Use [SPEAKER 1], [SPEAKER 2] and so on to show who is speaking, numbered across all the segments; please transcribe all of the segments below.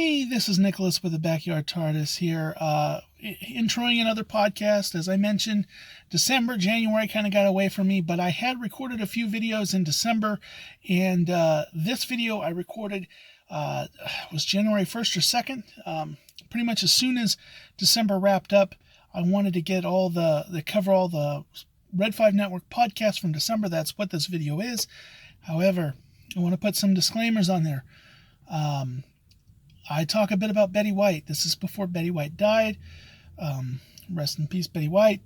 [SPEAKER 1] Hey, this is Nicholas with the Backyard TARDIS here, introing another podcast. As I mentioned, December, January kind of got away from me, but I had recorded a few videos in December, and this video I recorded was January 1st or 2nd. Pretty much as soon as December wrapped up, I wanted to get cover all the Red5 Network podcasts from December. That's what this video is. However, I want to put some disclaimers on there. I talk a bit about Betty White. This is before Betty White died. Rest in peace, Betty White.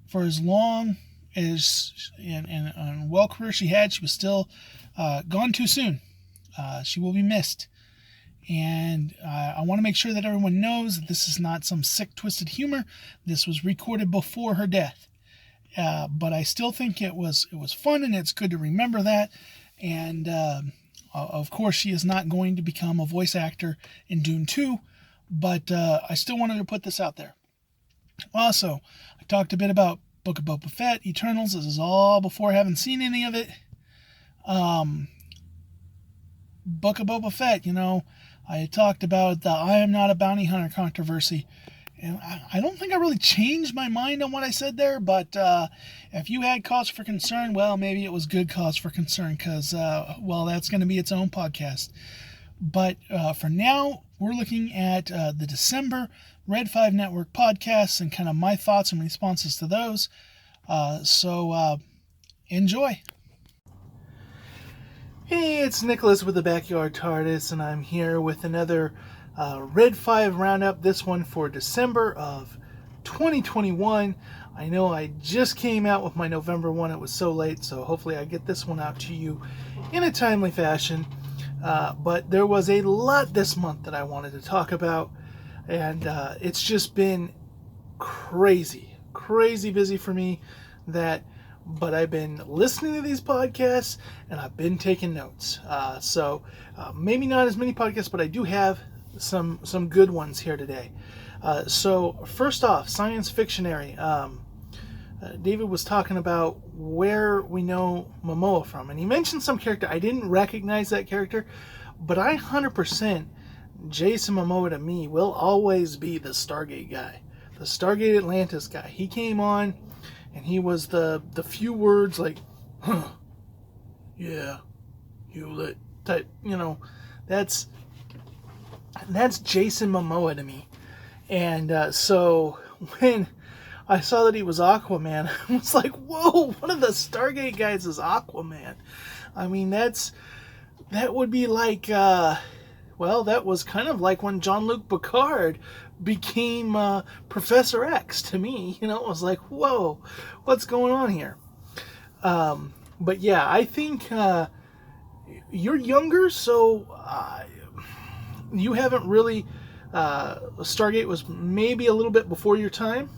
[SPEAKER 1] For as long as and well career she had, she was still gone too soon. She will be missed. And I want to make sure that everyone knows that this is not some sick, twisted humor. This was recorded before her death. But I still think it was fun, and it's good to remember that. And of course, she is not going to become a voice actor in Dune 2, but I still wanted to put this out there. Also, I talked a bit about Book of Boba Fett, Eternals. This is all before I haven't seen any of it. Book of Boba Fett, I talked about the I am not a bounty hunter controversy. And I don't think I really changed my mind on what I said there, but if you had cause for concern, well, maybe it was good cause for concern because, that's going to be its own podcast. But for now, we're looking at the December Red5 Network podcasts and kind of my thoughts and responses to those. So enjoy. Hey, it's Nicholas with the Backyard TARDIS, and I'm here with another Red 5 Roundup, this one for December of 2021. I know I just came out with my November one. It was so late, so hopefully I get this one out to you in a timely fashion. But there was a lot this month that I wanted to talk about, and it's just been crazy busy for me. But I've been listening to these podcasts, and I've been taking notes. So maybe not as many podcasts, but I do have some good ones here today. So first off, science fictionary. David was talking about where we know Momoa from, and he mentioned some character. I didn't recognize that character, but 100% Jason Momoa to me will always be the Stargate guy, the Stargate Atlantis guy. He came on, and he was the few words like, huh, yeah, Hewlett type, that's Jason Momoa to me. And so when I saw that he was Aquaman, I was like, whoa, one of the Stargate guys is Aquaman. I mean, that would be like, that was kind of like when Jean-Luc Picard became Professor X to me. It was like, whoa, what's going on here? But yeah, I think you're younger, so you haven't really, Stargate was maybe a little bit before your time,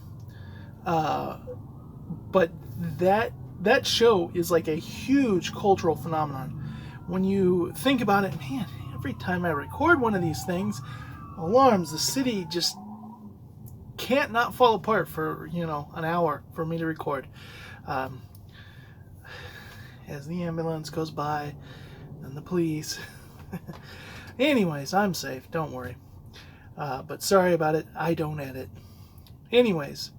[SPEAKER 1] but that show is like a huge cultural phenomenon. When you think about it, man, every time I record one of these things, alarms, the city just can't not fall apart for, an hour for me to record. As the ambulance goes by, and the police. Anyways, I'm safe, don't worry. But sorry about it, I don't edit. Anyways,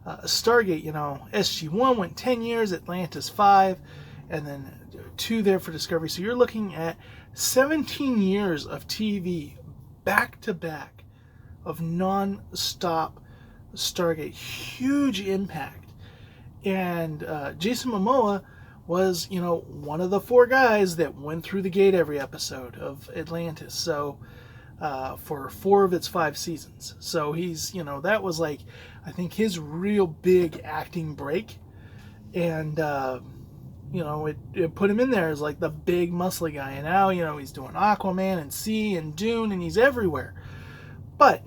[SPEAKER 1] Stargate, SG-1 went 10 years, Atlantis 5, and then 2 there for Discovery. So you're looking at 17 years of TV back to back of non-stop Stargate. Huge impact. And Jason Momoa was, one of the 4 guys that went through the gate every episode of Atlantis. So, for 4 of its 5 seasons. So he's, that was like, I think his real big acting break. And, it put him in there as like the big muscly guy. And now, he's doing Aquaman and Sea and Dune, and he's everywhere. But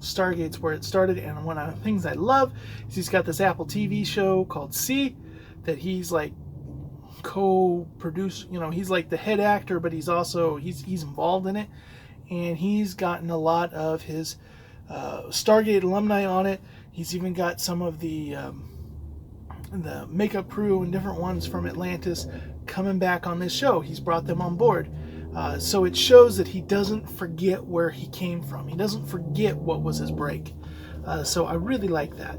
[SPEAKER 1] Stargate's where it started, and one of the things I love is he's got this Apple TV show called Sea that he's like co-produced. He's like the head actor, but he's also he's involved in it, and he's gotten a lot of his Stargate alumni on it. He's even got some of the makeup crew and different ones from Atlantis coming back on this show. He's brought them on board. So it shows that he doesn't forget where he came from. He doesn't forget what was his break. So I really like that.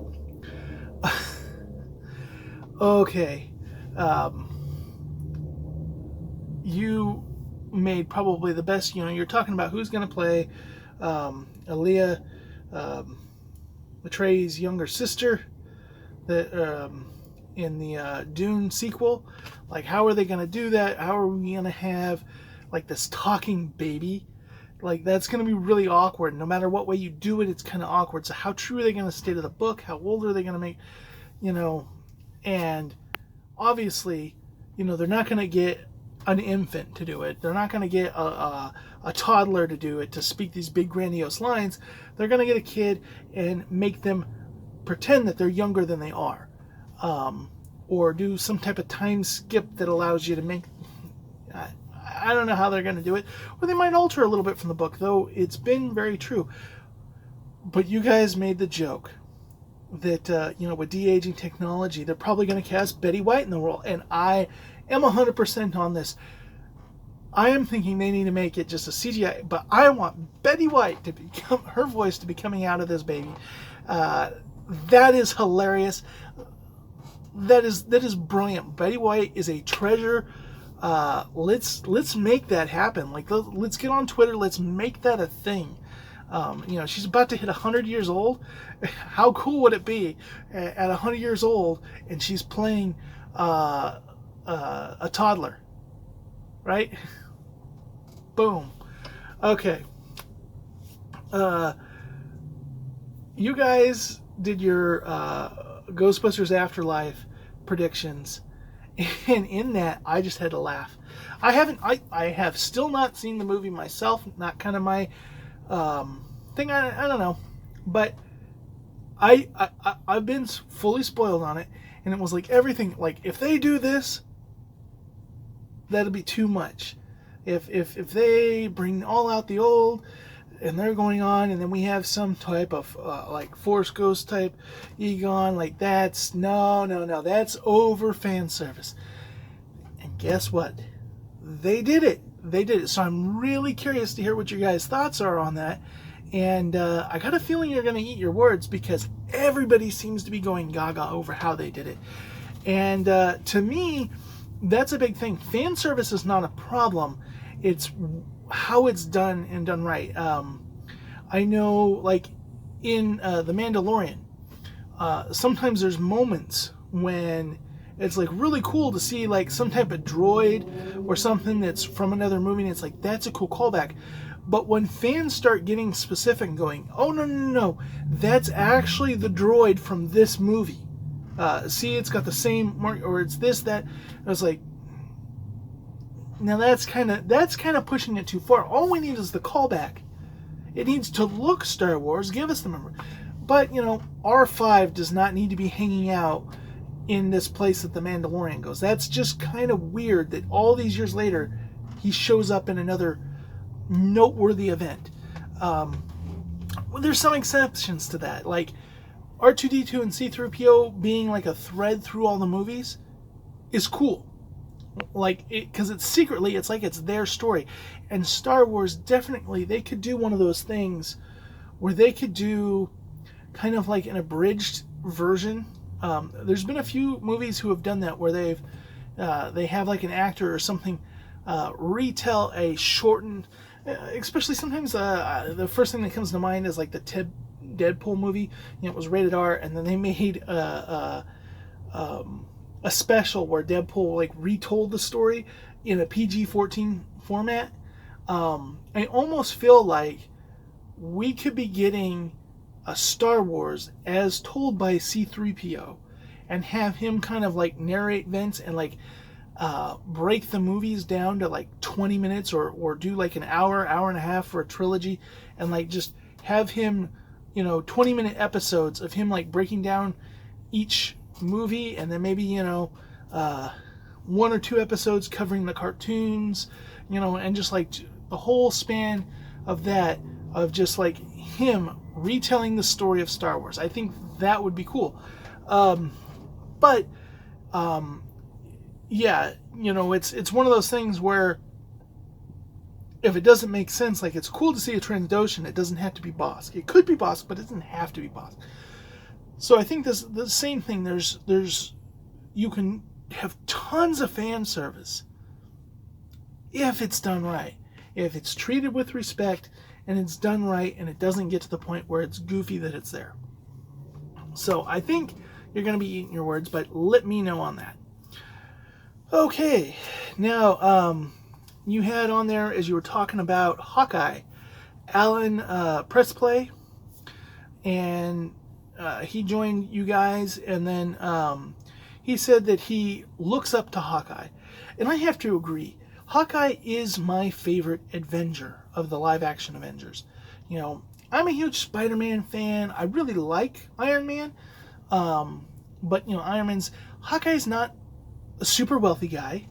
[SPEAKER 1] Okay. You made probably the best, you're talking about who's going to play Aaliyah, Matrey's younger sister, that in the Dune sequel. Like, how are they going to do that? How are we going to have like this talking baby? Like, that's going to be really awkward. No matter what way you do it, it's kind of awkward. So how true are they going to stay to the book? How old are they going to make, and obviously, they're not going to get an infant to do it. They're not going to get a toddler to do it, to speak these big grandiose lines. They're going to get a kid and make them pretend that they're younger than they are, or do some type of time skip that allows you to make, I don't know how they're going to do it, or they might alter a little bit from the book, though it's been very true. But you guys made the joke that with de-aging technology, they're probably going to cast Betty White in the role, and I am 100% on this. I am thinking they need to make it just a CGI, but I want Betty White to become, her voice to be coming out of this baby. That is hilarious. That is brilliant. Betty White is a treasure. Let's make that happen. Like, let's get on Twitter. Let's make that a thing. She's about to hit 100 years old. How cool would it be at 100 years old and she's playing a toddler, right? Boom. Okay. You guys did your Ghostbusters Afterlife predictions, and in that I just had to laugh. I have still not seen the movie myself. Not kind of my thing. I don't know, but I've been fully spoiled on it, and it was like everything. Like, if they do this, that'll be too much. If they bring all out the old, and they're going on, and then we have some type of like Force Ghost type Egon, like that's no, that's over fan service. And guess what? They did it. So I'm really curious to hear what your guys' thoughts are on that. And I got a feeling you're going to eat your words, because everybody seems to be going gaga over how they did it. And to me, that's a big thing. Fan service is not a problem. It's how it's done and done right. I know, like in The Mandalorian, sometimes there's moments when it's like really cool to see like some type of droid or something that's from another movie, and it's like, that's a cool callback. But when fans start getting specific and going, oh, no, that's actually the droid from this movie. See, it's got the same mark, or it's this, that. I was like, now that's kind of pushing it too far. All we need is the callback. It needs to look Star Wars, give us the memory. But, R5 does not need to be hanging out in this place that the Mandalorian goes. That's just kind of weird that all these years later, he shows up in another noteworthy event. Well, there's some exceptions to that, like R2-D2 and C-3PO being like a thread through all the movies is cool. Like, because it's secretly, it's like it's their story. And Star Wars, definitely, they could do one of those things where they could do kind of like an abridged version. There's been a few movies who have done that, where they have like an actor or something retell a shortened, especially sometimes the first thing that comes to mind is like the Deadpool movie. It was rated R, and then they made a special where Deadpool like retold the story in a PG-14 format. I almost feel like we could be getting a Star Wars as told by C-3PO, and have him kind of like narrate events and like break the movies down to like 20 minutes or do like an hour and a half for a trilogy, and like just have him, 20-minute episodes of him like breaking down each movie, and then maybe, 1 or 2 episodes covering the cartoons, and just like the whole span of that, of just like him retelling the story of Star Wars. I think that would be cool. But yeah, it's one of those things where if it doesn't make sense, like it's cool to see a Trandoshan, it doesn't have to be Bosk. It could be Bosk, but it doesn't have to be Bosk. So I think the same thing. There's you can have tons of fan service if it's done right, if it's treated with respect and it's done right, and it doesn't get to the point where it's goofy that it's there. So I think you're going to be eating your words, but let me know on that. Okay, now you had on there, as you were talking about Hawkeye, Alan Pressplay, and he joined you guys, and then he said that he looks up to Hawkeye. And I have to agree. Hawkeye is my favorite Avenger of the live-action Avengers. I'm a huge Spider-Man fan. I really like Iron Man. But, Hawkeye's not a super wealthy guy.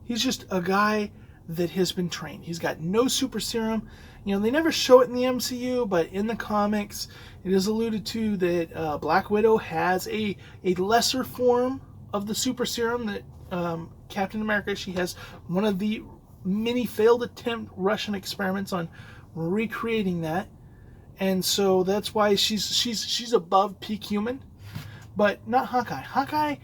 [SPEAKER 1] He's just a guy that has been trained. He's got no super serum. They never show it in the MCU, but in the comics, it is alluded to that Black Widow has a lesser form of the super serum that Captain America. She has one of the many failed attempt Russian experiments on recreating that, and so that's why she's above peak human, but not Hawkeye. Hawkeye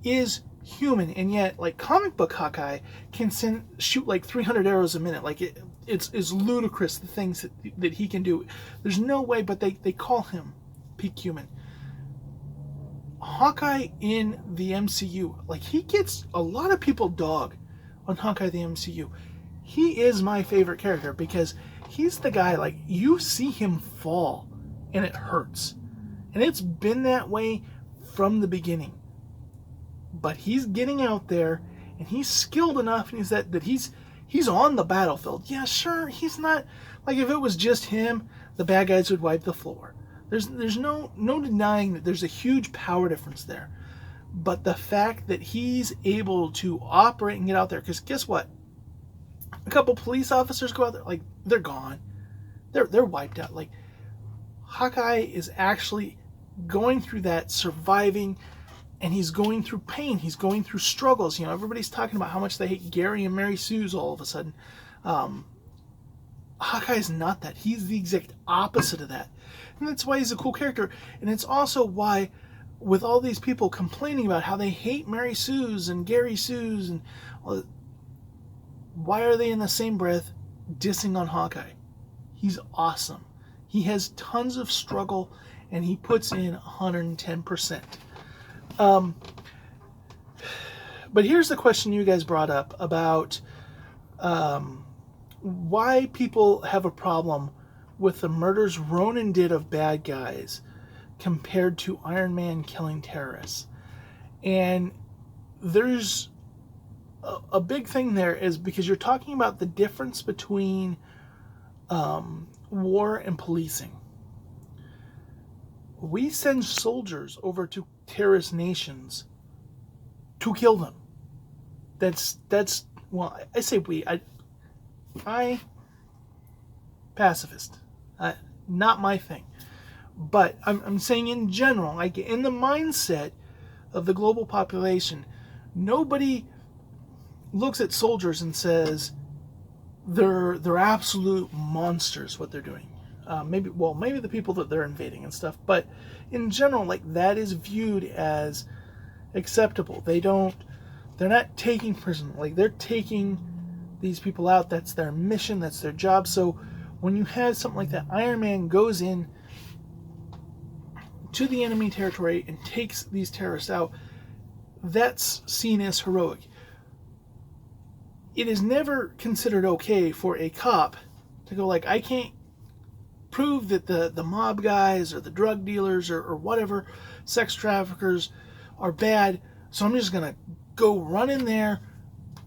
[SPEAKER 1] is human, and yet, like, comic book Hawkeye can shoot like 300 arrows a minute. Like it's ludicrous the things that he can do. There's no way, but they call him peak human. Hawkeye in the MCU, like, he gets a lot of people dog on Hawkeye the MCU. He is my favorite character because he's the guy, like, you see him fall and it hurts. And it's been that way from the beginning. But he's getting out there and he's skilled enough, and he's on the battlefield. Yeah, sure, he's not, like, if it was just him, the bad guys would wipe the floor. There's no denying that there's a huge power difference there. But the fact that he's able to operate and get out there, because guess what? A couple police officers go out there, like, they're gone. They're wiped out. Like, Hawkeye is actually going through that, surviving, and he's going through pain. He's going through struggles. Everybody's talking about how much they hate Gary and Mary Sue's all of a sudden. Hawkeye's not that. He's the exact opposite of that. And that's why he's a cool character. And it's also why, with all these people complaining about how they hate Mary Sue's and Gary Sue's, and why are they in the same breath dissing on Hawkeye? He's awesome. He has tons of struggle, and he puts in 110%. But here's the question you guys brought up about why people have a problem with the murders Ronin did of bad guys compared to Iron Man killing terrorists. And there's a big thing there, is because you're talking about the difference between war and policing. We send soldiers over to terrorist nations to kill them. That's well, I say we. I pacifist. Not my thing. But I'm saying in general, like, in the mindset of the global population, nobody looks at soldiers and says they're absolute monsters what they're doing. Maybe the people that they're invading and stuff, but in general, like, that is viewed as acceptable. They're not taking prison, like, they're taking these people out. That's their mission, that's their job. So when you have something like that, Iron Man goes in to the enemy territory and takes these terrorists out, that's seen as heroic. It is never considered okay for a cop to go, like, I can't prove that the mob guys or the drug dealers or whatever, sex traffickers, are bad, so I'm just going to go run in there,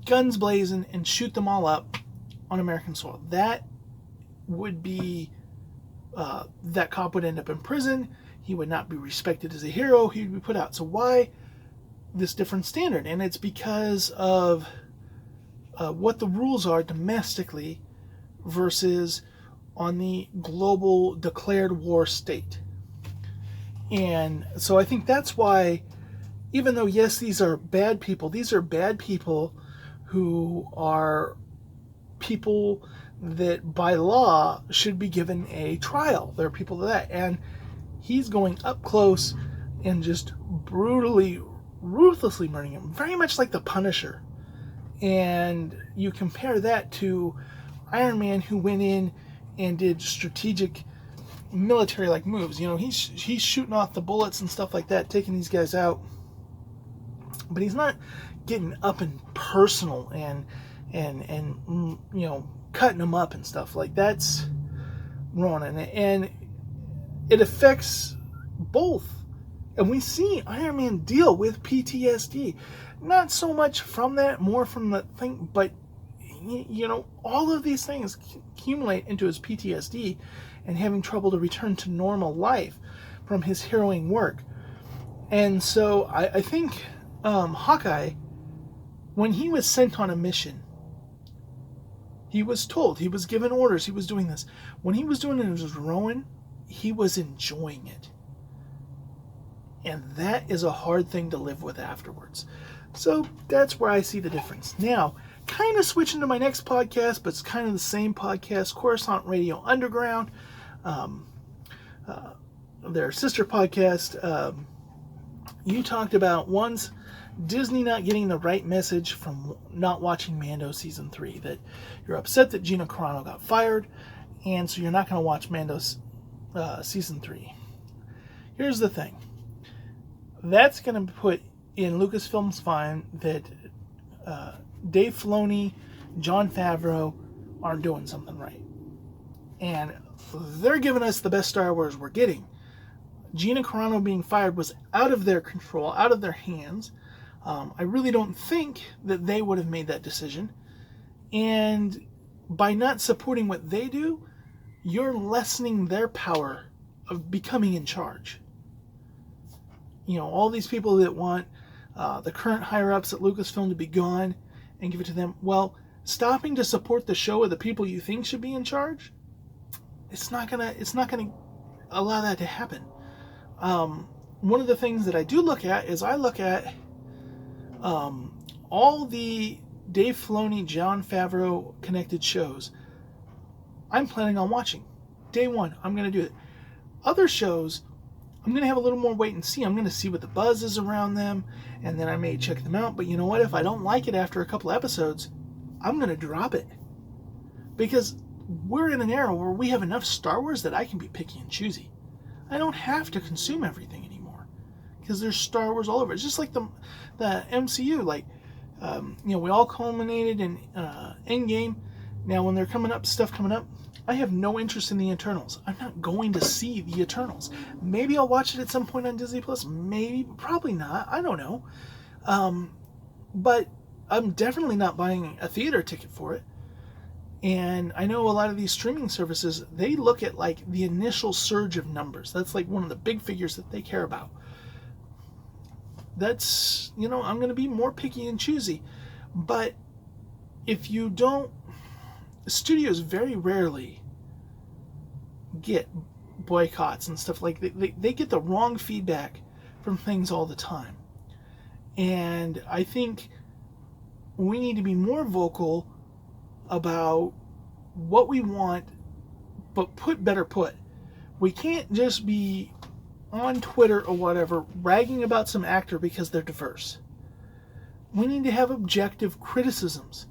[SPEAKER 1] guns blazing, and shoot them all up on American soil. That would be, that cop would end up in prison. He would not be respected as a hero. He would be put out. So why this different standard? And it's because of what the rules are domestically versus on the global declared war state. And so I think that's why even though, yes, these are bad people who are people that by law should be given a trial. There are people that, and he's going up close and just brutally, ruthlessly murdering him, very much like the Punisher. And you compare that to Iron Man, who went in and did strategic military-like moves. You know, he's shooting off the bullets and stuff like that, taking these guys out. But he's not getting up and personal and you know, cutting them up and stuff. Like, that's wrong. And it affects both. And we see Iron Man deal with PTSD. Not so much from that, more from the thing, but, you know, all of these things accumulate into his PTSD and having trouble to return to normal life from his harrowing work. And so I think Hawkeye, when he was sent on a mission, he was told, he was given orders, he was doing this. When he was doing it as Rowan, he was enjoying it. And that is a hard thing to live with afterwards. So that's where I see the difference. Now, kind of switching to my next podcast, but it's kind of the same podcast, Coruscant Radio Underground. Their sister podcast. You talked about, one's Disney not getting the right message from not watching Mando Season 3. That you're upset that Gina Carano got fired, and so you're not going to watch Mando's Season 3. Here's the thing. That's going to put in Lucasfilm's fine that Dave Filoni, Jon Favreau aren't doing something right. And they're giving us the best Star Wars we're getting. Gina Carano being fired was out of their control, out of their hands. I really don't think that they would have made that decision. And by not supporting what they do, you're lessening their power of becoming in charge. You know, all these people that want the current higher-ups at Lucasfilm to be gone and give it to them. Well, stopping to support the show of the people you think should be in charge, it's not gonna allow that to happen. One of the things that I do look at is I look at all the Dave Filoni, Jon Favreau connected shows. I'm planning on watching. Day one, I'm going to do it. Other shows, I'm going to have a little more wait and see. I'm going to see what the buzz is around them, and then I may check them out. But you know what? If I don't like it after a couple episodes, I'm going to drop it. Because we're in an era where we have enough Star Wars that I can be picky and choosy. I don't have to consume everything anymore. Because there's Star Wars all over. It's just like the MCU. Like, you know, we all culminated in Endgame. Now, when they're stuff coming up, I have no interest in the Eternals. I'm not going to see the Eternals. Maybe I'll watch it at some point on Disney Plus. Maybe, probably not. I don't know. But I'm definitely not buying a theater ticket for it. And I know a lot of these streaming services, they look at like the initial surge of numbers. That's like one of the big figures that they care about. That's, you know, I'm going to be more picky and choosy. But if you don't, studios very rarely get boycotts and stuff like that. They get the wrong feedback from things all the time. And I think we need to be more vocal about what we want, but better put. We can't just be on Twitter or whatever bragging about some actor because they're diverse. We need to have objective criticisms.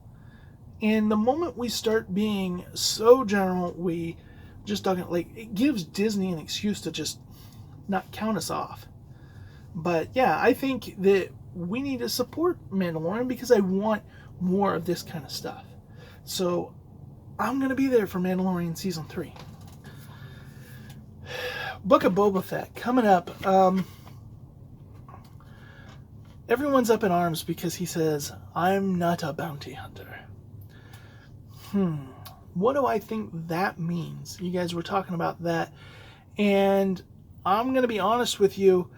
[SPEAKER 1] And the moment we start being so general, we just don't, like, it gives Disney an excuse to just not count us off. But yeah, I think that we need to support Mandalorian because I want more of this kind of stuff. So I'm going to be there for Mandalorian Season 3. Book of Boba Fett coming up. Everyone's up in arms because he says, "I'm not a bounty hunter." What do I think that means? You guys were talking about that. And I'm going to be honest with you.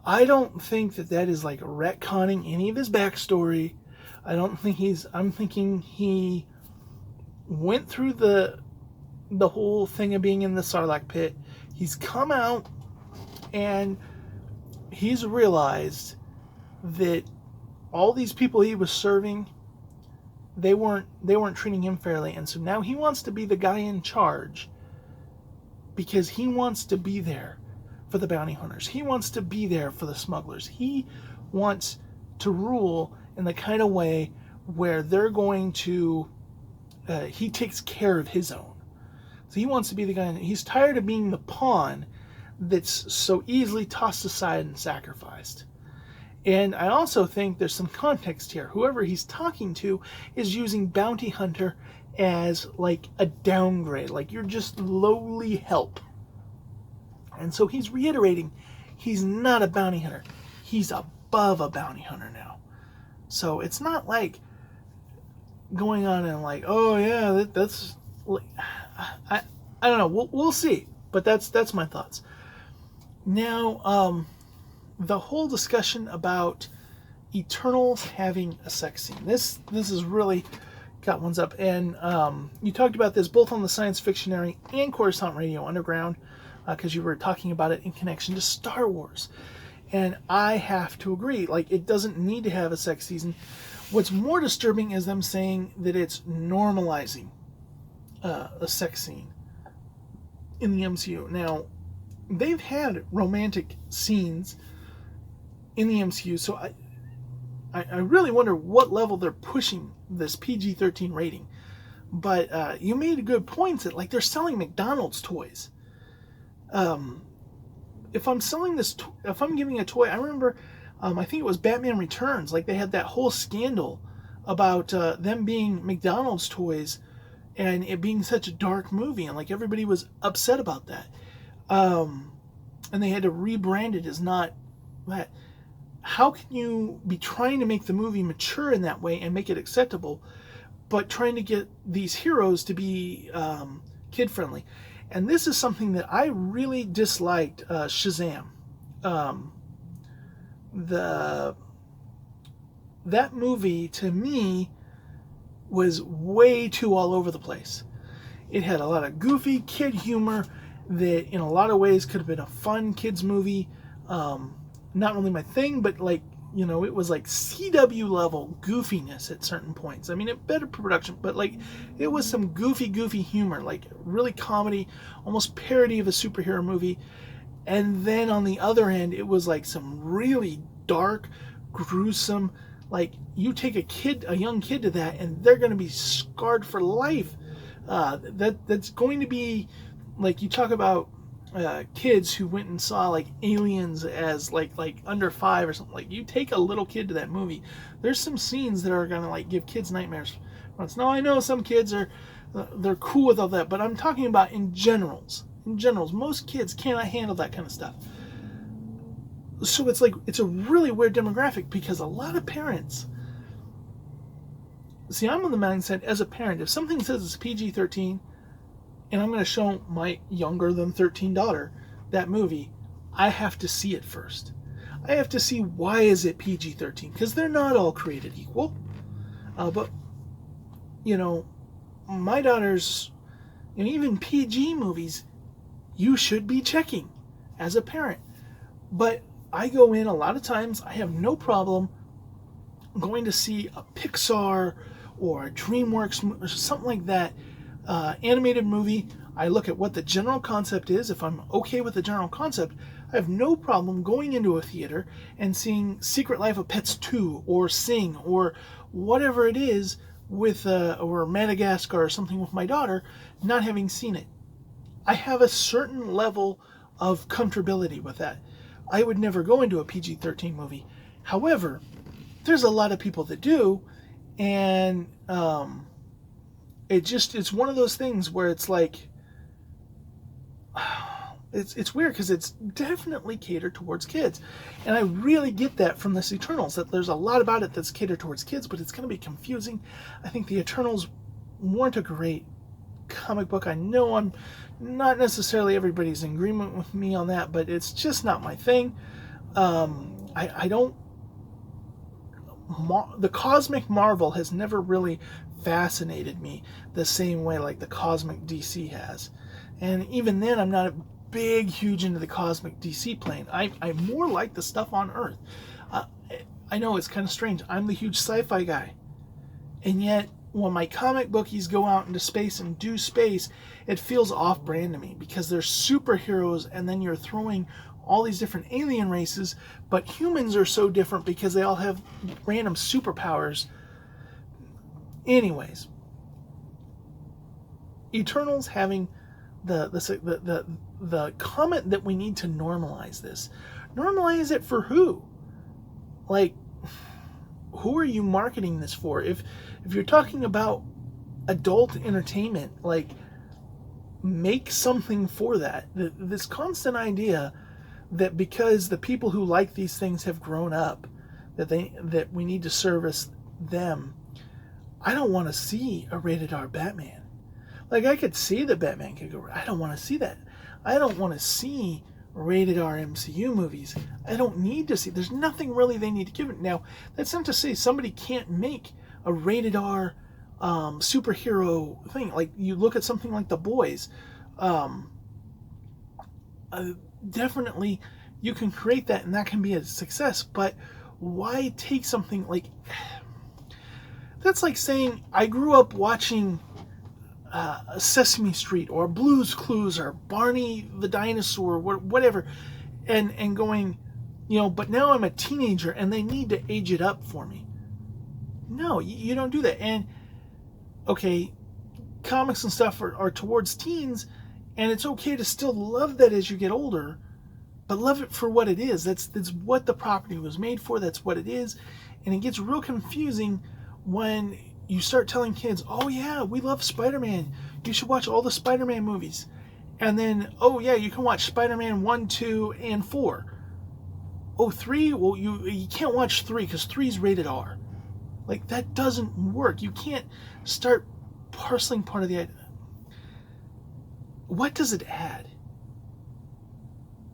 [SPEAKER 1] I don't think that is like retconning any of his backstory. I'm thinking he went through the whole thing of being in the Sarlacc pit. He's come out and he's realized that all these people he was serving, they weren't treating him fairly, and so now he wants to be the guy in charge because he wants to be there for the bounty hunters. He wants to be there for the smugglers. He wants to rule in the kind of way where they're going to he takes care of his own. So he wants to be the guy. He's tired of being the pawn that's so easily tossed aside and sacrificed. And I also think there's some context here. Whoever he's talking to is using bounty hunter as like a downgrade, like you're just lowly help. And so he's reiterating he's not a bounty hunter. He's above a bounty hunter now. So it's not like going on and like, oh yeah, that's like, I don't know. We'll see. But that's my thoughts. Now, the whole discussion about Eternals having a sex scene. This has really got ones up. And you talked about this both on the Science Fictionary and Coruscant Radio Underground, because you were talking about it in connection to Star Wars. And I have to agree. Like, it doesn't need to have a sex scene. What's more disturbing is them saying that it's normalizing a sex scene in the MCU. Now, they've had romantic scenes in the MCU, so I really wonder what level they're pushing this PG-13 rating. But you made a good point that, like, they're selling McDonald's toys. If I'm selling this, if I'm giving a toy, I remember, I think it was Batman Returns, like they had that whole scandal about them being McDonald's toys and it being such a dark movie, and like everybody was upset about that. And they had to rebrand it as not that. How can you be trying to make the movie mature in that way and make it acceptable, but trying to get these heroes to be kid-friendly? And this is something that I really disliked Shazam. That movie, to me, was way too all over the place. It had a lot of goofy kid humor that in a lot of ways could have been a fun kids movie. Not really my thing, but like, you know, it was like CW level goofiness at certain points. I mean, it better production, but like it was some goofy humor, like really comedy, almost parody of a superhero movie. And then on the other end, it was like some really dark, gruesome, like you take a young kid to that and they're going to be scarred for life. That's going to be like, you talk about kids who went and saw like Aliens as like under 5 or something. Like, you take a little kid to that movie, there's some scenes that are gonna like give kids nightmares. Now I know some kids are they're cool with all that, but I'm talking about in generals. Most kids cannot handle that kind of stuff. So it's like, it's a really weird demographic, because a lot of parents, see, I'm on the mindset as a parent, if something says it's PG-13 and I'm going to show my younger than 13 daughter that movie, I have to see it first. I have to see, why is it PG-13? Because they're not all created equal. But, you know, my daughters, and even PG movies, you should be checking as a parent. But I go in a lot of times, I have no problem going to see a Pixar or a DreamWorks or something like that, animated movie. I look at what the general concept is. If I'm okay with the general concept, I have no problem going into a theater and seeing Secret Life of Pets 2 or Sing or whatever it is with or Madagascar or something with my daughter, not having seen it. I have a certain level of comfortability with that. I would never go into a PG-13 movie. However, there's a lot of people that do, and it's one of those things where it's like, it's weird, because it's definitely catered towards kids, and I really get that from this Eternals, that there's a lot about it that's catered towards kids, but it's going to be confusing. I think the Eternals weren't a great comic book. I know I'm not necessarily everybody's in agreement with me on that, but it's just not my thing. I don't. The cosmic Marvel has never really fascinated me the same way like the cosmic DC has, and even then, I'm not huge into the cosmic DC plane. I more like the stuff on Earth. I know it's kind of strange. I'm the huge sci-fi guy. And yet, when my comic bookies go out into space and do space, it feels off-brand to me because they're superheroes and then you're throwing all these different alien races, but humans are so different because they all have random superpowers. Anyways, Eternals having the comment that we need to normalize this. Normalize it for who? Like, who are you marketing this for? If you're talking about adult entertainment, like, make something for that. This constant idea that because the people who like these things have grown up, that we need to service them. I don't want to see a rated R Batman. Like, I could see that Batman could go. I don't want to see that. I don't want to see rated R MCU movies. I don't need to see. There's nothing really they need to give it. Now, that's not to say somebody can't make a rated R superhero thing. Like, you look at something like The Boys. Definitely, you can create that, and that can be a success. But why take something like... That's like saying, I grew up watching Sesame Street or Blue's Clues or Barney the Dinosaur, whatever, and going, but now I'm a teenager and they need to age it up for me. No, you don't do that. And, okay, comics and stuff are towards teens, and it's okay to still love that as you get older, but love it for what it is. That's what the property was made for. That's what it is. And it gets real confusing when you start telling kids, oh yeah, we love Spider-Man. You should watch all the Spider-Man movies. And then, oh yeah, you can watch Spider-Man 1, 2, and 4. Oh, 3? Well, you can't watch 3 because 3's rated R. Like, that doesn't work. You can't start parceling part of the idea. What does it add?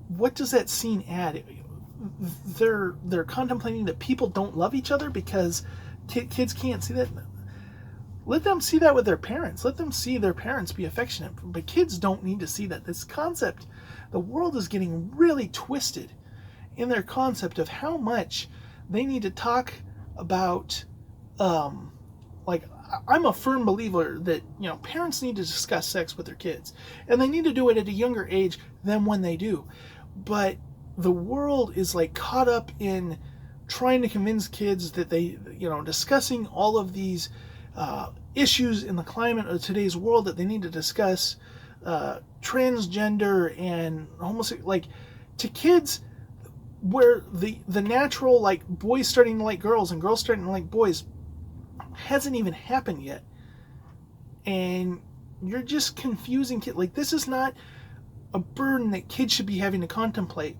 [SPEAKER 1] What does that scene add? They're contemplating that people don't love each other because kids can't see that. Let them see that with their parents. Let them see their parents be affectionate. But kids don't need to see that. This concept, the world is getting really twisted in their concept of how much they need to talk about. Like, I'm a firm believer that, parents need to discuss sex with their kids. And they need to do it at a younger age than when they do. But the world is, like, caught up in trying to convince kids that they, discussing all of these issues in the climate of today's world that they need to discuss, transgender and homosexual, like, to kids where the natural, like, boys starting to like girls and girls starting to like boys hasn't even happened yet. And you're just confusing kids. Like, this is not a burden that kids should be having to contemplate.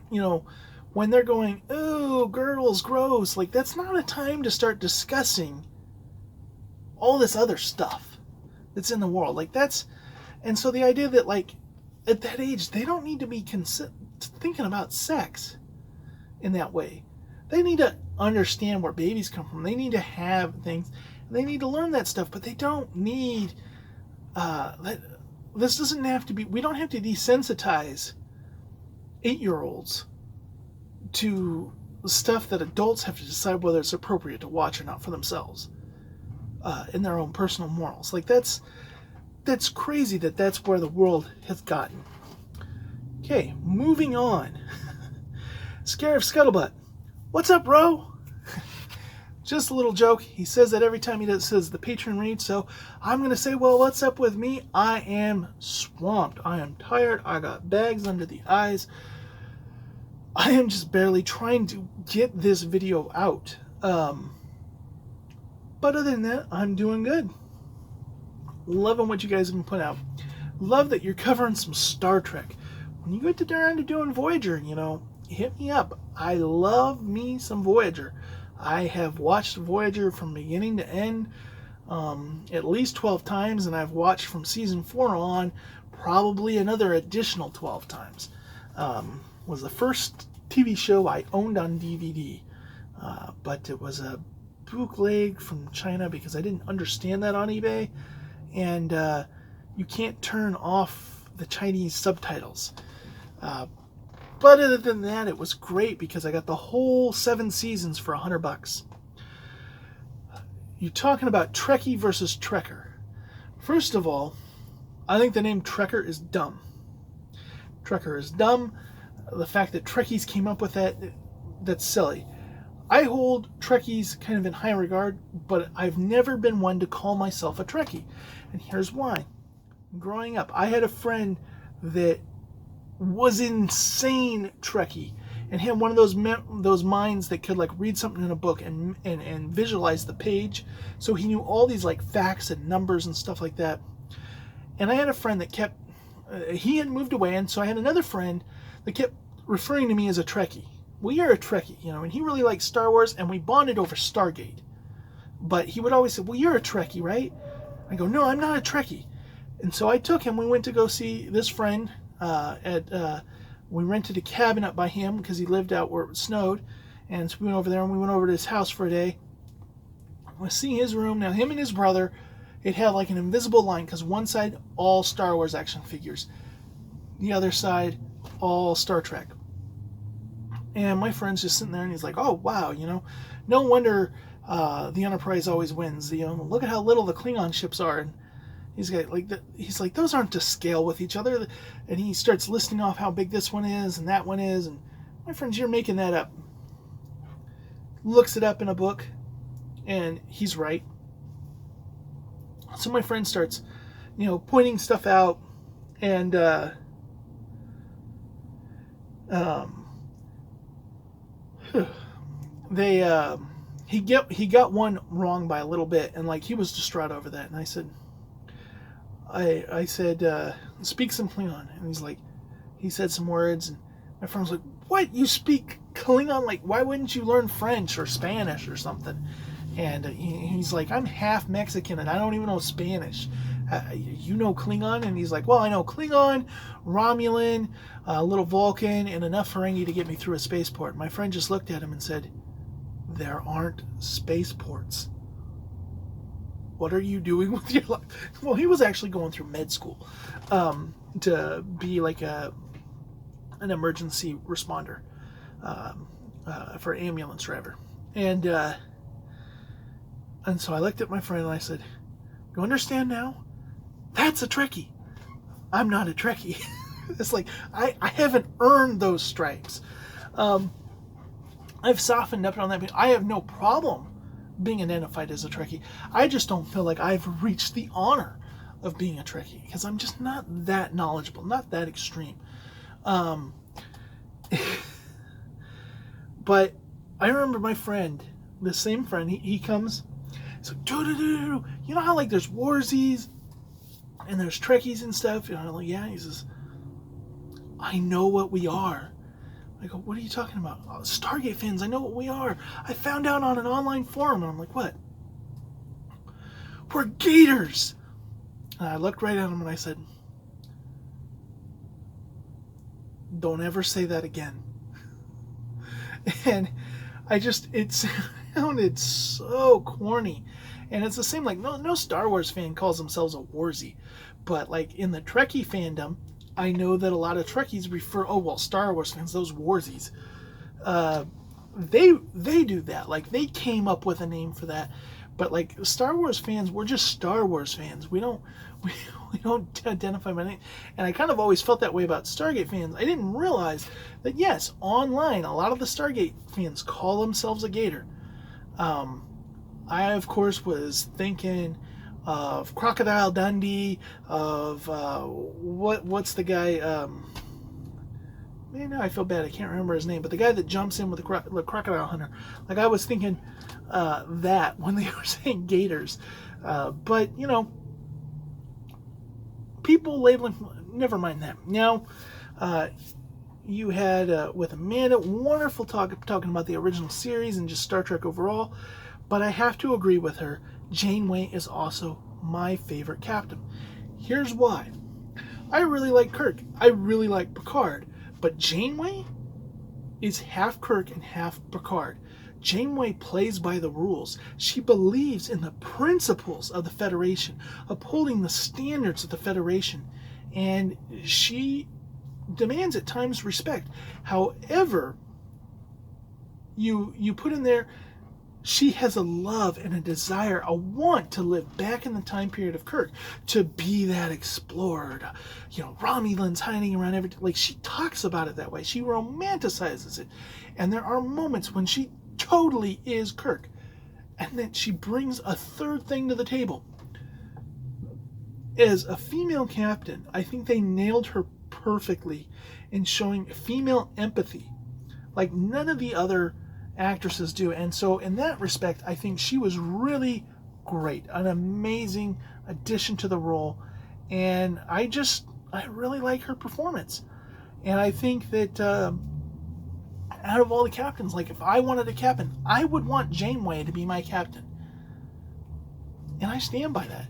[SPEAKER 1] When they're going, oh, girls, gross. Like, that's not a time to start discussing all this other stuff that's in the world. Like, and so the idea that, like, at that age, they don't need to be thinking about sex in that way. They need to understand where babies come from. They need to have things. They need to learn that stuff, but they don't need, this doesn't have to be, we don't have to desensitize 8-year-olds to stuff that adults have to decide whether it's appropriate to watch or not for themselves, in their own personal morals. Like, that's crazy that's where the world has gotten. Okay, moving on. Scarif Scuttlebutt. What's up, bro? Just a little joke. He says that every time he says the patron read, so I'm going to say, well, what's up with me? I am swamped. I am tired. I got bags under the eyes. I am just barely trying to get this video out. But other than that, I'm doing good. Loving what you guys have been putting out. Love that you're covering some Star Trek. When you get around to doing Voyager, hit me up. I love me some Voyager. I have watched Voyager from beginning to end at least 12 times, and I've watched from season 4 on probably another additional 12 times. Was the first TV show I owned on DVD, but it was a bootleg from China because I didn't understand that on eBay, and you can't turn off the Chinese subtitles. But other than that, it was great because I got the whole 7 seasons for $100. You're talking about Trekkie versus Trekker. First of all, I think the name Trekker is dumb. Trekker is dumb. The fact that Trekkies came up with that, that's silly. I hold Trekkies kind of in high regard, but I've never been one to call myself a Trekkie. And here's why. Growing up, I had a friend that was insane Trekkie and had one of those minds that could like read something in a book and visualize the page. So he knew all these like facts and numbers and stuff like that. And I had a friend that kept, he had moved away, and so I had another friend that kept referring to me as a Trekkie. Well, you're a Trekkie, you know, and he really liked Star Wars, and we bonded over Stargate. But he would always say, well, you're a Trekkie, right? I go, no, I'm not a Trekkie. And so I took him, we went to go see this friend we rented a cabin up by him because he lived out where it snowed. And so we went over there, and we went over to his house for a day. I see his room. Now, him and his brother, it had like an invisible line because one side, all Star Wars action figures. The other side, all Star Trek. And my friend's just sitting there, and he's like, oh, wow, you know, no wonder the Enterprise always wins. You know, look at how little the Klingon ships are. And he's like, those aren't to scale with each other. And he starts listing off how big this one is and that one is. And my friends, you're making that up. Looks it up in a book, and he's right. So my friend starts, you know, pointing stuff out, and he got one wrong by a little bit, and like he was distraught over that. And I said, speak some Klingon. And he's like, he said some words, and my friend was like, what? You speak Klingon? Like, why wouldn't you learn French or Spanish or something? And he's like, I'm half Mexican and I don't even know Spanish. You know Klingon? And he's like, well, I know Klingon, Romulan, a little Vulcan, and enough Ferengi to get me through a spaceport. My friend just looked at him and said, there aren't spaceports. What are you doing with your life? Well, he was actually going through med school to be like an emergency responder for an ambulance driver. And so I looked at my friend and I said, you understand now? That's a Trekkie. I'm not a Trekkie. It's like, I haven't earned those stripes. I've softened up on that. I have no problem being identified as a Trekkie. I just don't feel like I've reached the honor of being a Trekkie because I'm just not that knowledgeable, not that extreme. But I remember my friend, the same friend, he comes, he's like, you know how like there's Warsies and there's Trekkies and stuff? And I'm like, yeah. He says, I know what we are. I go, what are you talking about? Oh, Stargate fans, I know what we are. I found out on an online forum. And I'm like, what? We're gators. And I looked right at him and I said, don't ever say that again. And it sounded so corny. And it's the same, like, no Star Wars fan calls themselves a Warsie. But, like, in the Trekkie fandom, I know that a lot of Trekkies refer, Star Wars fans, those Warsies, they do that. Like, they came up with a name for that. But, like, Star Wars fans, we're just Star Wars fans. We don't identify by name. And I kind of always felt that way about Stargate fans. I didn't realize that, yes, online, a lot of the Stargate fans call themselves a gator. I, of course, was thinking of Crocodile Dundee, of what's the guy? Man, now I feel bad. I can't remember his name, but the guy that jumps in with the crocodile hunter. Like, I was thinking that when they were saying gators, but you know, people labeling. Never mind that. Now, you had with Amanda, wonderful talking about the original series and just Star Trek overall. But I have to agree with her. Janeway is also my favorite captain. Here's why. I really like Kirk. I really like Picard. But Janeway is half Kirk and half Picard. Janeway plays by the rules. She believes in the principles of the Federation, upholding the standards of the Federation. And she demands at times respect. However, you put in there, she has a love and a desire, a want to live back in the time period of Kirk, to be that explorer, Romulans hiding around everything. Like, she talks about it that way. She romanticizes it. And there are moments when she totally is Kirk. And then she brings a third thing to the table. As a female captain, I think they nailed her perfectly in showing female empathy, like none of the other actresses do. And so in that respect, I think she was really great, an amazing addition to the role. And I really like her performance. And I think that out of all the captains, like, if I wanted a captain, I would want Janeway to be my captain. And I stand by that.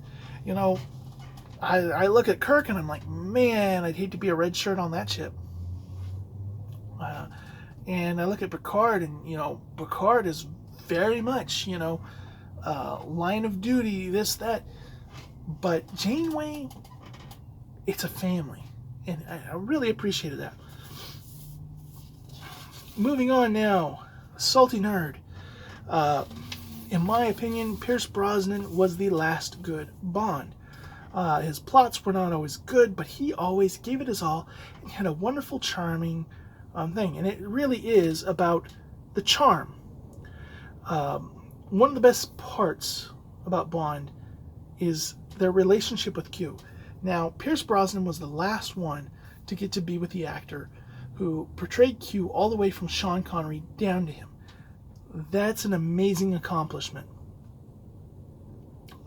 [SPEAKER 1] I look at Kirk and I'm like, man, I'd hate to be a red shirt on that ship. And I look at Picard, and Picard is very much line of duty, this, that. But Janeway, it's a family, and I really appreciated that. Moving on now, Salty Nerd. In my opinion, Pierce Brosnan was the last good Bond. His plots were not always good, but he always gave it his all and had a wonderful, charming thing. And it really is about the charm. One of the best parts about Bond is their relationship with Q. Now, Pierce Brosnan was the last one to get to be with the actor who portrayed Q all the way from Sean Connery down to him. That's an amazing accomplishment.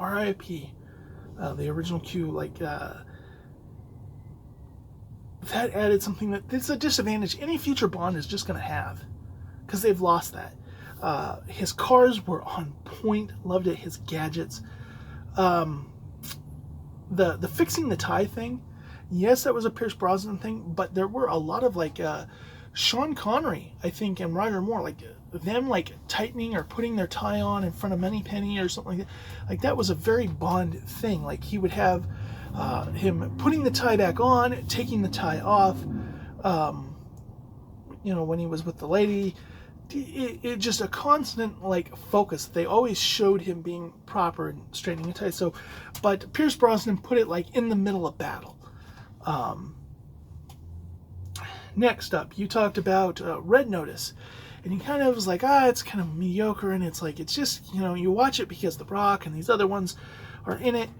[SPEAKER 1] R.I.P. The original Q, that added something that's a disadvantage any future Bond is just going to have, because they've lost that. His cars were on point, loved it. His gadgets, the fixing the tie thing, yes, that was a Pierce Brosnan thing, but there were a lot of Sean Connery, I think, and Roger Moore, them tightening or putting their tie on in front of Moneypenny or something like that. That was a very Bond thing. He would have him putting the tie back on, taking the tie off, when he was with the lady. It just a constant focus. They always showed him being proper and straightening a tie. So, but Pierce Brosnan put it in the middle of battle. Next up, you talked about Red Notice. And he kind of was it's kind of mediocre, and it's it's just, you watch it because The Rock and these other ones are in it.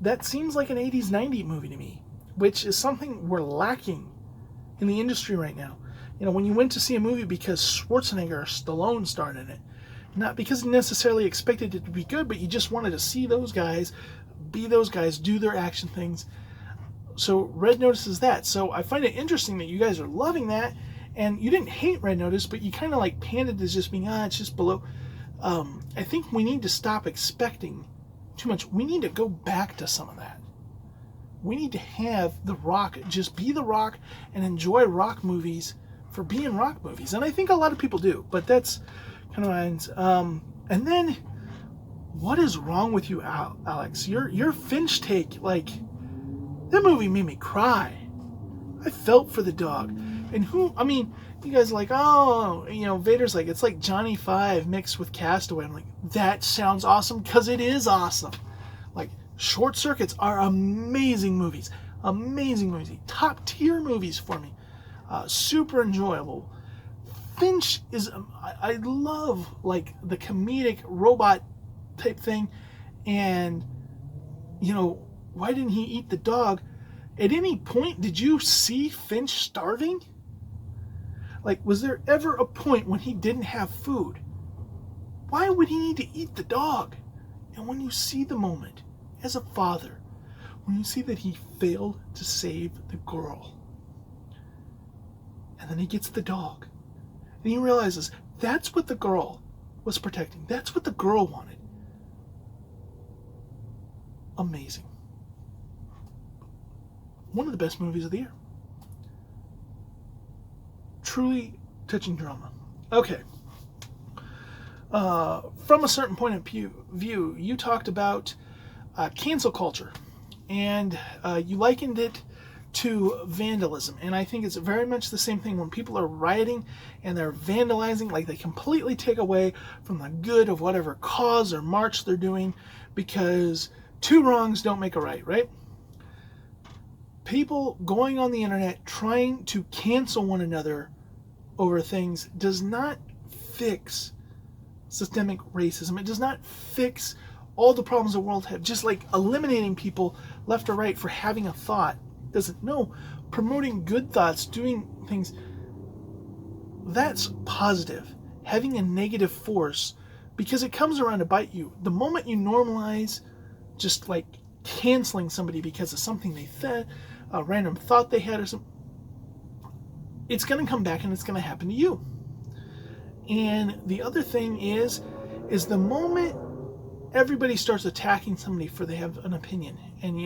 [SPEAKER 1] That seems like an 80s, 90s movie to me, which is something we're lacking in the industry right now. When you went to see a movie because Schwarzenegger or Stallone starred in it, not because you necessarily expected it to be good, but you just wanted to see those guys, be those guys, do their action things. So Red Notice is that. So I find it interesting that you guys are loving that. And you didn't hate Red Notice, but you kind of panned it as just being, it's just below. I think we need to stop expecting too much. We need to go back to some of that. We need to have The Rock just be The Rock and enjoy Rock movies for being Rock movies. And I think a lot of people do, but that's kind of mine. And then, what is wrong with you, Alex? Your Finch take, that movie made me cry. I felt for the dog. And you guys are Vader's it's like Johnny Five mixed with Castaway. I'm that sounds awesome, because it is awesome. Short Circuits are amazing movies. Amazing movies. Top tier movies for me. Super enjoyable. Finch is, I love the comedic robot type thing. And, why didn't he eat the dog? At any point, did you see Finch starving? Was there ever a point when he didn't have food? Why would he need to eat the dog? And when you see the moment, as a father, when you see that he failed to save the girl, and then he gets the dog, and he realizes that's what the girl was protecting. That's what the girl wanted. Amazing. One of the best movies of the year. Truly touching drama. Okay. From a certain point of view, you talked about cancel culture, and you likened it to vandalism. And I think it's very much the same thing when people are rioting and they're vandalizing, like they completely take away from the good of whatever cause or march they're doing, because two wrongs don't make a right? People going on the internet trying to cancel one another over things does not fix systemic racism. It does not fix all the problems the world have. Just like eliminating people left or right for having a thought doesn't. No, promoting good thoughts, doing things, that's positive. Having a negative force, because it comes around to bite you. The moment you normalize just like canceling somebody because of something they said, a random thought they had or something, it's going to come back and it's going to happen to you. And the other thing is the moment everybody starts attacking somebody for they have an opinion, and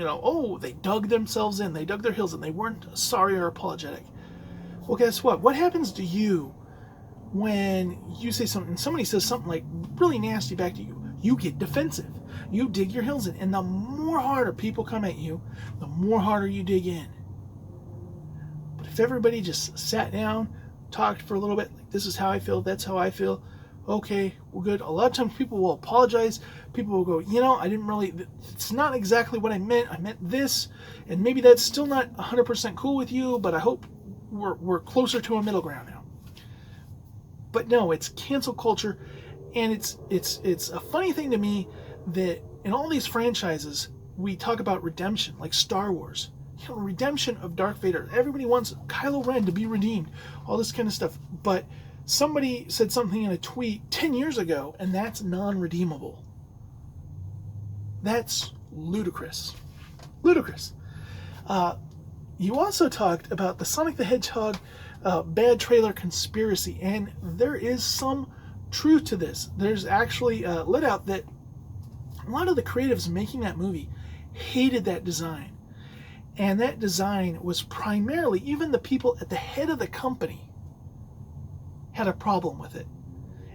[SPEAKER 1] they dug themselves in, they dug their heels in, they weren't sorry or apologetic. Well, guess what? What happens to you when you say something, somebody says something like really nasty back to you? You get defensive. You dig your heels in, and the more harder people come at you, the more harder you dig in. But if everybody just sat down, talked for a little bit, like, this is how I feel, that's how I feel, okay, we're good. A lot of times people will apologize. People will go, I didn't really, it's not exactly what I meant this, and maybe that's still not 100% cool with you, but I hope we're closer to a middle ground now. But no, it's cancel culture, and it's a funny thing to me that in all these franchises we talk about redemption, like Star Wars. Redemption of Darth Vader. Everybody wants Kylo Ren to be redeemed, all this kind of stuff. But somebody said something in a tweet 10 years ago, and that's non-redeemable. That's ludicrous. Ludicrous. You also talked about the Sonic the Hedgehog bad trailer conspiracy, and there is some truth to this. There's actually let out that a lot of the creatives making that movie hated that design. And that design was primarily, even the people at the head of the company had a problem with it.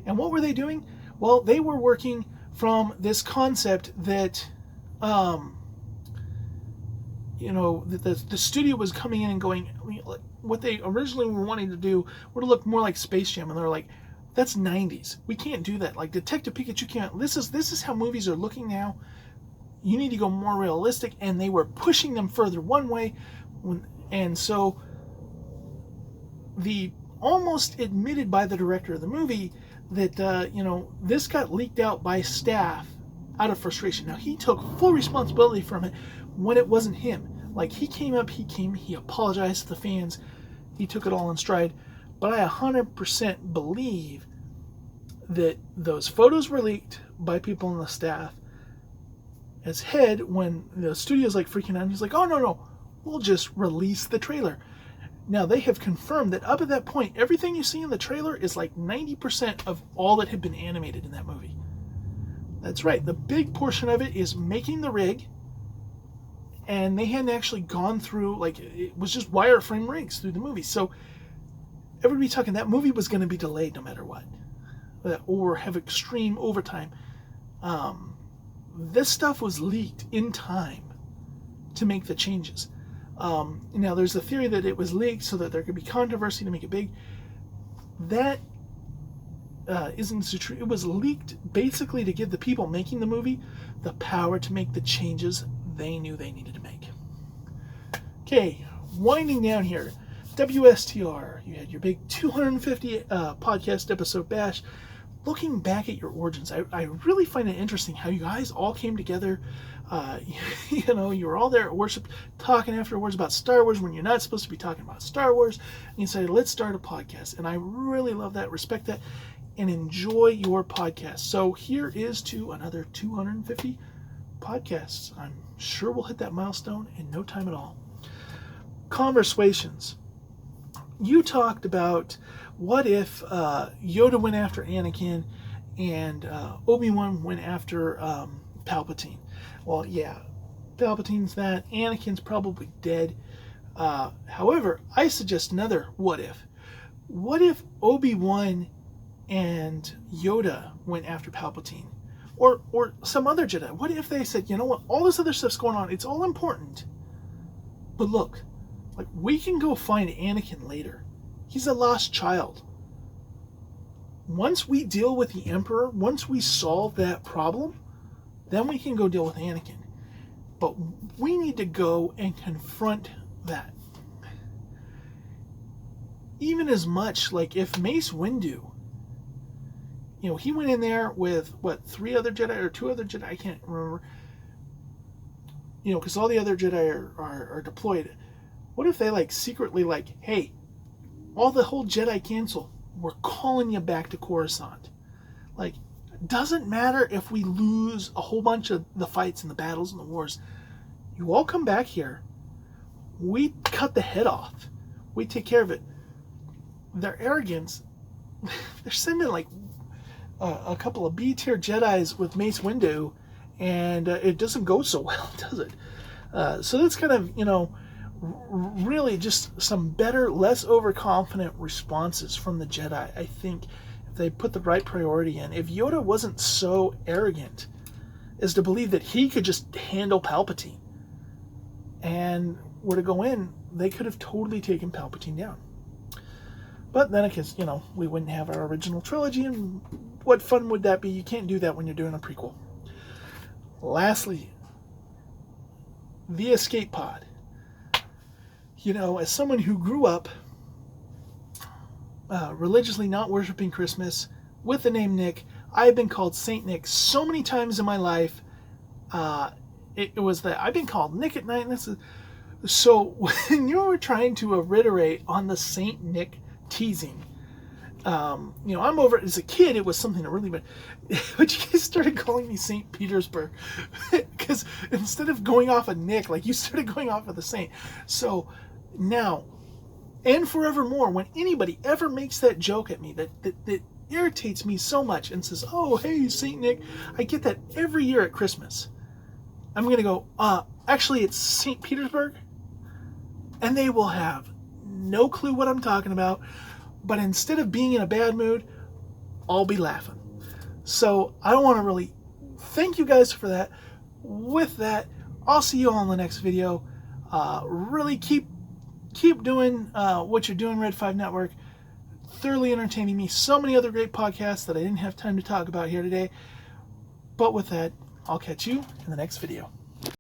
[SPEAKER 1] And what were they doing? Well, they were working from this concept that, the studio was coming in and going, what they originally were wanting to do were to look more like Space Jam. And they're like, that's 90s. We can't do that. Like Detective Pikachu can't. This is how movies are looking now. You need to go more realistic, and they were pushing them further one way, and so the almost admitted by the director of the movie that this got leaked out by staff out of frustration. Now he took full responsibility from it when it wasn't him. Like he apologized to the fans, he took it all in stride. But I 100% believe that those photos were leaked by people on the staff. As head, when the studio's like freaking out, he's like, oh no, we'll just release the trailer. Now they have confirmed that up at that point, everything you see in the trailer is like 90% of all that had been animated in that movie. That's right, the big portion of it is making the rig, and they hadn't actually gone through, like, it was just wireframe rigs through the movie. So everybody talking that movie was going to be delayed no matter what, or have extreme overtime. This stuff was leaked in time to make the changes. Now, there's a theory that it was leaked so that there could be controversy to make it big. That isn't so true. It was leaked basically to give the people making the movie the power to make the changes they knew they needed to make. Okay, winding down here. WSTR, you had your big 250 podcast episode bash. Looking back at your origins, I really find it interesting how you guys all came together. You were all there at worship talking afterwards about Star Wars when you're not supposed to be talking about Star Wars. And you said, let's start a podcast. And I really love that, respect that, and enjoy your podcast. So here is to another 250 podcasts. I'm sure we'll hit that milestone in no time at all. converSWations. You talked about what if Yoda went after Anakin and Obi-Wan went after Palpatine. Well, yeah, Palpatine's that. Anakin's probably dead. However, I suggest another what if. What if Obi-Wan and Yoda went after Palpatine? Or some other Jedi? What if they said, you know what, all this other stuff's going on, it's all important. But look, Like, we can go find Anakin later. He's a lost child. Once we deal with the Emperor, once we solve that problem, then we can go deal with Anakin. But we need to go and confront that. Even as much, like, if Mace Windu, you know, he went in there with, what, 3 other Jedi or 2 other Jedi? I can't remember. You know, because all the other Jedi are deployed. What if they, like, secretly, like, hey, all the whole Jedi Council, we're calling you back to Coruscant. Like, doesn't matter if we lose a whole bunch of the fights and the battles and the wars. You all come back here. We cut the head off. We take care of it. Their arrogance, they're sending like a couple of B-tier Jedis with Mace Windu, and it doesn't go so well, does it? So that's kind of, you know, really just some better, less overconfident responses from the Jedi. I think if they put the right priority in, if Yoda wasn't so arrogant as to believe that he could just handle Palpatine and were to go in, they could have totally taken Palpatine down. But then, because, you know, we wouldn't have our original trilogy, and what fun would that be? You can't do that when you're doing a prequel. Lastly, the escape pod. You know, as someone who grew up religiously not worshiping Christmas with the name Nick, I have been called Saint Nick so many times in my life. It was that I've been called Nick at night. And this is, so when you were trying to reiterate on the Saint Nick teasing, you know, I'm over it. As a kid, it was something that really, but you guys started calling me St. Petersburg because instead of going off of Nick, like, you started going off of the Saint. So now and forevermore, when anybody ever makes that joke at me, that irritates me so much and says, oh, hey, St. Nick, I get that every year at Christmas. I'm going to go, actually, it's St. Petersburg, and they will have no clue what I'm talking about, but instead of being in a bad mood, I'll be laughing. So I don't want to really thank you guys for that. With that, I'll see you all in the next video. Really keep doing what you're doing, Red5 Network. Thoroughly entertaining me. So many other great podcasts that I didn't have time to talk about here today. But with that, I'll catch you in the next video.